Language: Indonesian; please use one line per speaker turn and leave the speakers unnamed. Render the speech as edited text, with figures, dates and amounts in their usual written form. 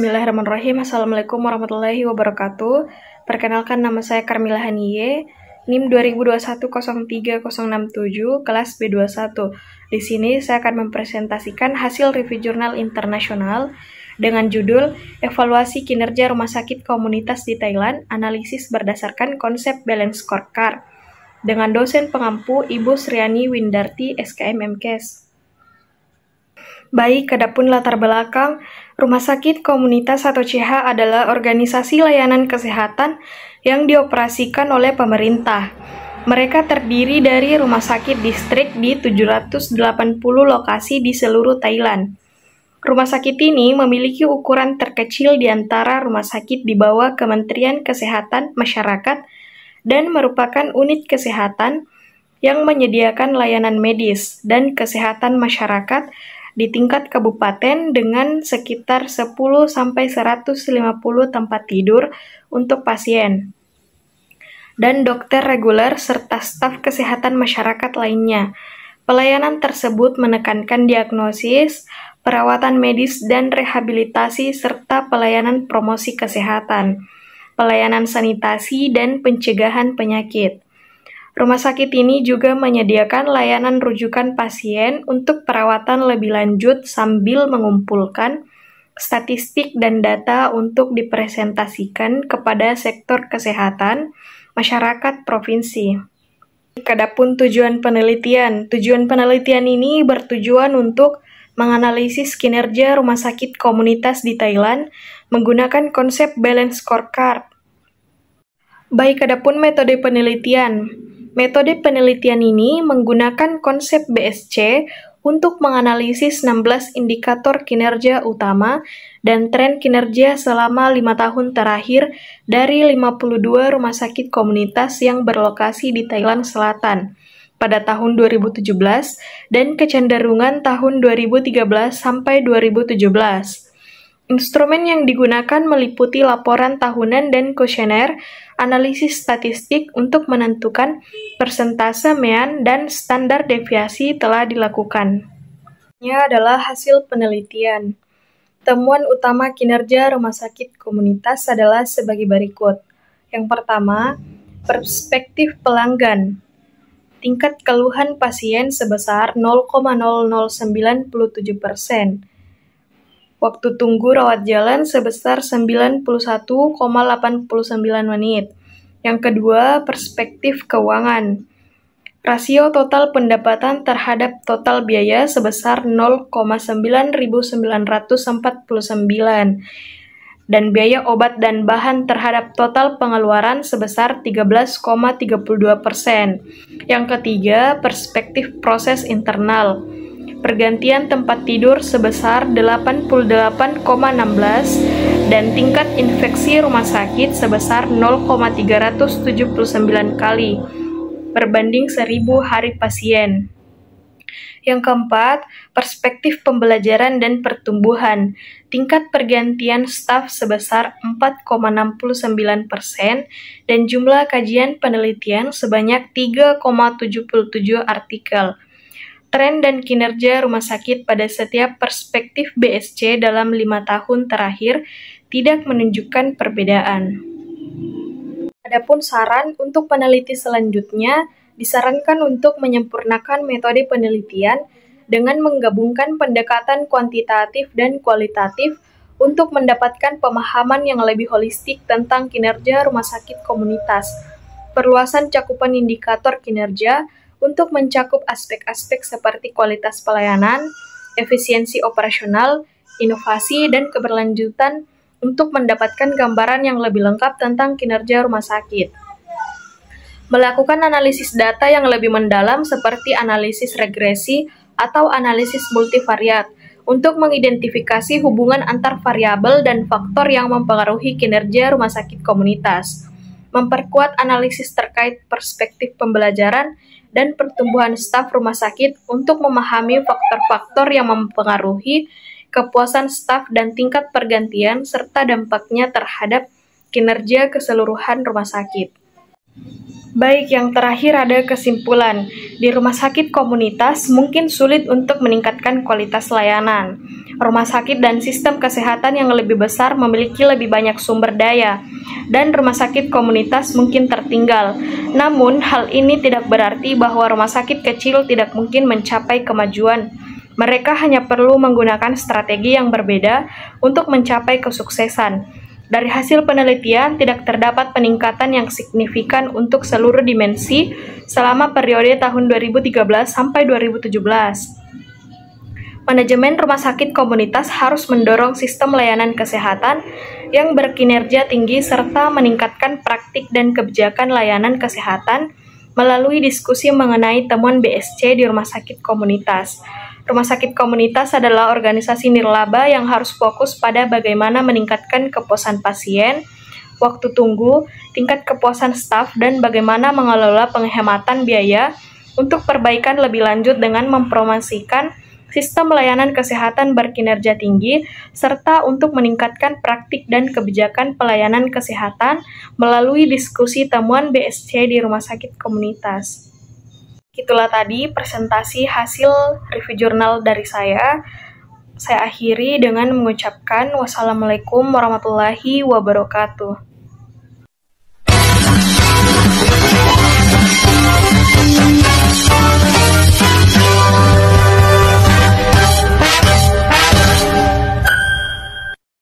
Bismillahirrahmanirrahim. Assalamualaikum warahmatullahi wabarakatuh. Perkenalkan, nama saya Karmila Haniye, NIM 2021-03-067, kelas B21. Di sini saya akan mempresentasikan hasil review jurnal internasional dengan judul Evaluasi Kinerja Rumah Sakit Komunitas di Thailand, Analisis Berdasarkan Konsep Balance Scorecard, dengan dosen pengampu Ibu Sriani Windarti, SKM MKes. Baik, adapun latar belakang, Rumah Sakit Komunitas atau CH adalah organisasi layanan kesehatan yang dioperasikan oleh pemerintah. Mereka terdiri dari rumah sakit distrik di 780 lokasi di seluruh Thailand. Rumah sakit ini memiliki ukuran terkecil di antara rumah sakit di bawah Kementerian Kesehatan Masyarakat dan merupakan unit kesehatan yang menyediakan layanan medis dan kesehatan masyarakat di tingkat kabupaten dengan sekitar 10-150 tempat tidur untuk pasien dan dokter reguler serta staf kesehatan masyarakat lainnya. Pelayanan tersebut menekankan diagnosis, perawatan medis dan rehabilitasi serta pelayanan promosi kesehatan, pelayanan sanitasi dan pencegahan penyakit. Rumah sakit ini juga menyediakan layanan rujukan pasien untuk perawatan lebih lanjut sambil mengumpulkan statistik dan data untuk dipresentasikan kepada sektor kesehatan masyarakat provinsi. Adapun tujuan penelitian ini bertujuan untuk menganalisis kinerja rumah sakit komunitas di Thailand menggunakan konsep Balance Scorecard. Baik, adapun metode penelitian. Metode penelitian ini menggunakan konsep BSC untuk menganalisis 16 indikator kinerja utama dan tren kinerja selama 5 tahun terakhir dari 52 rumah sakit komunitas yang berlokasi di Thailand Selatan pada tahun 2017 dan kecenderungan tahun 2013 sampai 2017. Instrumen yang digunakan meliputi laporan tahunan dan kuesioner, analisis statistik untuk menentukan persentase mean dan standar deviasi telah dilakukan. Ini adalah hasil penelitian. Temuan utama kinerja rumah sakit komunitas adalah sebagai berikut. Yang pertama, perspektif pelanggan. Tingkat keluhan pasien sebesar 0,0097%. Waktu tunggu rawat jalan sebesar 91,89 menit. Yang kedua, perspektif keuangan. Rasio total pendapatan terhadap total biaya sebesar 0,9949 dan biaya obat dan bahan terhadap total pengeluaran sebesar 13,32%. Yang ketiga, perspektif proses internal. Pergantian tempat tidur sebesar 88,16 dan tingkat infeksi rumah sakit sebesar 0,379 kali berbanding 1000 hari pasien. Yang keempat, perspektif pembelajaran dan pertumbuhan. Tingkat pergantian staf sebesar 4,69% dan jumlah kajian penelitian sebanyak 3,77 artikel. Tren dan kinerja rumah sakit pada setiap perspektif BSC dalam 5 tahun terakhir tidak menunjukkan perbedaan. Adapun saran untuk peneliti selanjutnya, disarankan untuk menyempurnakan metode penelitian dengan menggabungkan pendekatan kuantitatif dan kualitatif untuk mendapatkan pemahaman yang lebih holistik tentang kinerja rumah sakit komunitas. Perluasan cakupan indikator kinerja untuk mencakup aspek-aspek seperti kualitas pelayanan, efisiensi operasional, inovasi, dan keberlanjutan untuk mendapatkan gambaran yang lebih lengkap tentang kinerja rumah sakit. Melakukan analisis data yang lebih mendalam seperti analisis regresi atau analisis multivariat untuk mengidentifikasi hubungan antar variabel dan faktor yang mempengaruhi kinerja rumah sakit komunitas. Memperkuat analisis terkait perspektif pembelajaran dan pertumbuhan staf rumah sakit untuk memahami faktor-faktor yang mempengaruhi kepuasan staf dan tingkat pergantian serta dampaknya terhadap kinerja keseluruhan rumah sakit. Baik, yang terakhir ada kesimpulan. Di rumah sakit komunitas mungkin sulit untuk meningkatkan kualitas layanan. Rumah sakit dan sistem kesehatan yang lebih besar memiliki lebih banyak sumber daya, dan rumah sakit komunitas mungkin tertinggal. Namun, hal ini tidak berarti bahwa rumah sakit kecil tidak mungkin mencapai kemajuan. Mereka hanya perlu menggunakan strategi yang berbeda untuk mencapai kesuksesan. Dari hasil penelitian, tidak terdapat peningkatan yang signifikan untuk seluruh dimensi selama periode tahun 2013 sampai 2017. Manajemen rumah sakit komunitas harus mendorong sistem layanan kesehatan yang berkinerja tinggi serta meningkatkan praktik dan kebijakan layanan kesehatan melalui diskusi mengenai temuan BSC di rumah sakit komunitas. Rumah sakit komunitas adalah organisasi nirlaba yang harus fokus pada bagaimana meningkatkan kepuasan pasien, waktu tunggu, tingkat kepuasan staf, dan bagaimana mengelola penghematan biaya untuk perbaikan lebih lanjut dengan mempromosikan sistem layanan kesehatan berkinerja tinggi, serta untuk meningkatkan praktik dan kebijakan pelayanan kesehatan melalui diskusi temuan BSC di rumah sakit komunitas. Itulah tadi presentasi hasil review jurnal dari saya. Saya akhiri dengan mengucapkan wassalamualaikum warahmatullahi wabarakatuh.